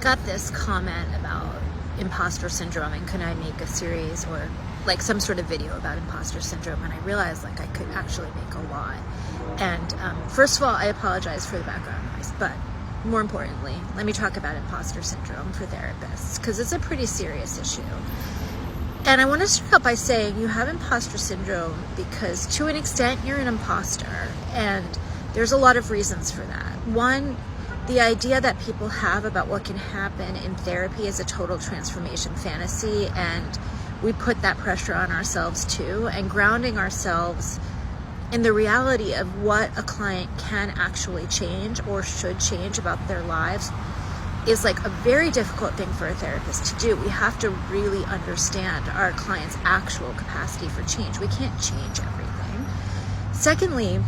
got this comment about imposter syndrome and could I make a series or like some sort of video about imposter syndrome, and I realized like I could actually make a lot. And first of all, I apologize for the background noise, but more importantly, let me talk about imposter syndrome for therapists, because it's a pretty serious issue. And I want to start out by saying you have imposter syndrome because to an extent you're an imposter, and there's a lot of reasons for that. One, the idea that people have about what can happen in therapy is a total transformation fantasy, and we put that pressure on ourselves too, and grounding ourselves in the reality of what a client can actually change or should change about their lives is like a very difficult thing for a therapist to do. We have to really understand our client's actual capacity for change. We can't change everything. Secondly,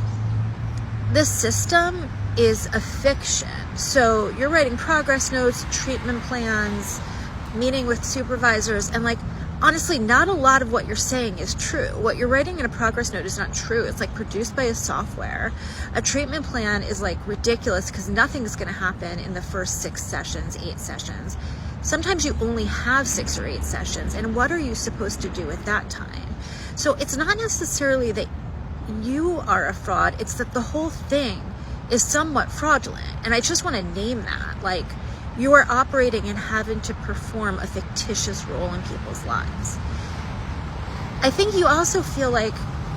this system is a fiction. So you're writing progress notes, treatment plans, meeting with supervisors, and like, honestly, not a lot of what you're saying is true. What you're writing in a progress note is not true. It's like produced by a software. A treatment plan is like ridiculous because nothing is going to happen in the first 6 sessions, 8 sessions. Sometimes you only have 6 or 8 sessions. And what are you supposed to do at that time? So it's not necessarily that you are a fraud. It's that the whole thing is somewhat fraudulent. And I just want to name that. Like, you are operating and having to perform a fictitious role in people's lives. I think you also feel like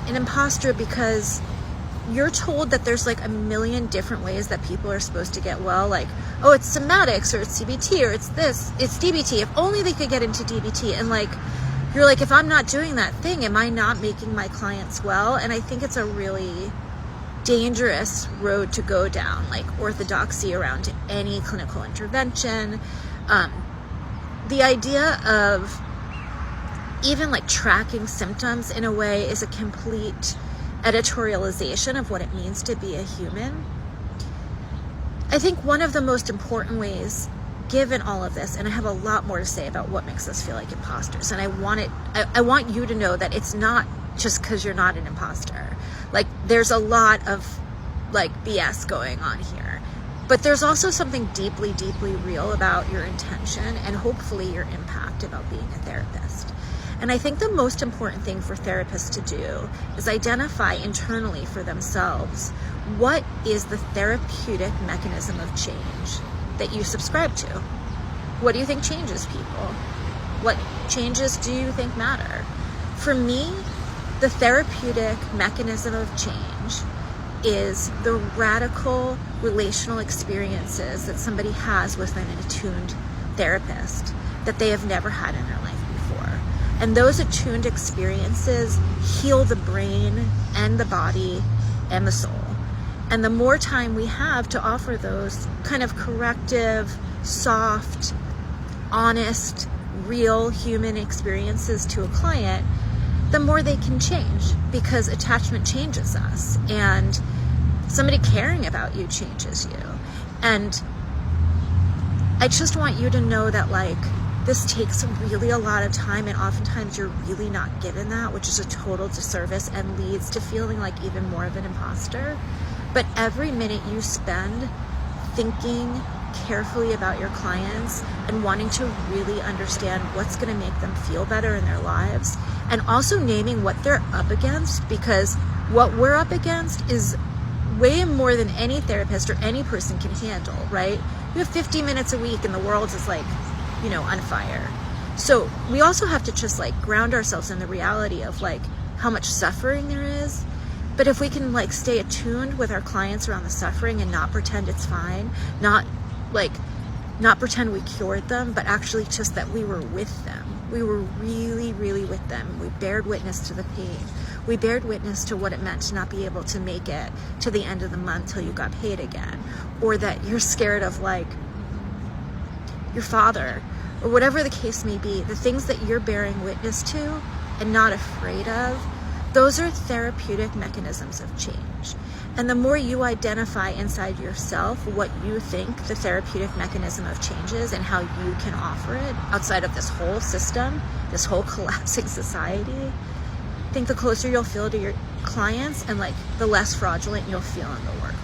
an imposter because you're told that there's like a million different ways that people are supposed to get well. Like, oh, it's somatics, or it's CBT, or it's this, it's DBT. If only they could get into DBT. And like, you're like, if I'm not doing that thing, am I not making my clients well? And I think it's a really dangerous road to go down, like orthodoxy around any clinical intervention. The idea of even like tracking symptoms in a way is a complete editorialization of what it means to be a human. I think one of the most important ways, given all of this, and I have a lot more to say about what makes us feel like imposters, and I want you to know that it's not just because you're not an imposter. Like, there's a lot of like BS going on here, but there's also something deeply, deeply real about your intention and hopefully your impact about being a therapist. And I think the most important thing for therapists to do is identify internally for themselves what is the therapeutic mechanism of change that you subscribe to. What do you think changes people? What changes do you think matter? For me, the therapeutic mechanism of change is the radical relational experiences that somebody has with an attuned therapist that they have never had in their life before. And those attuned experiences heal the brain and the body and the soul. And the more time we have to offer those kind of corrective, soft, honest, real human experiences to a client, the more they can change, because attachment changes us, and somebody caring about you changes you. And I just want you to know that like, this takes really a lot of time, and oftentimes you're really not given that, which is a total disservice and leads to feeling like even more of an imposter. But every minute you spend thinking carefully about your clients and wanting to really understand what's going to make them feel better in their lives, and also naming what they're up against, because what we're up against is way more than any therapist or any person can handle, right? You have 50 minutes a week and the world is like, you know, on fire. So we also have to just like ground ourselves in the reality of like how much suffering there is. But if we can like stay attuned with our clients around the suffering and not pretend it's fine, not pretend we cured them, but actually just that we were with them. We were really, really with them. We bared witness to the pain. We bared witness to what it meant to not be able to make it to the end of the month till you got paid again. Or that you're scared of like your father, or whatever the case may be. The things that you're bearing witness to and not afraid of, those are therapeutic mechanisms of change. And the more you identify inside yourself what you think the therapeutic mechanism of change is and how you can offer it outside of this whole system, this whole collapsing society, I think the closer you'll feel to your clients and like the less fraudulent you'll feel in the work.